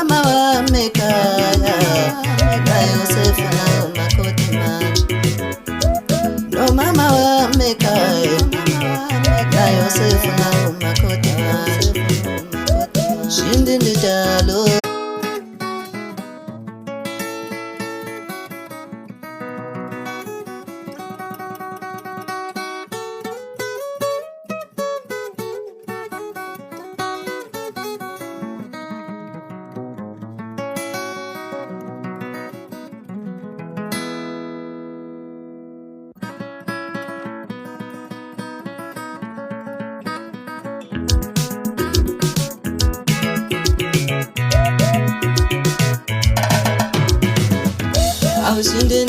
mama wa Mikaya na Yosefu na Makotima. No mama wa Mikaya na Yosefu na Makotima. Shindi ndijalo Shindi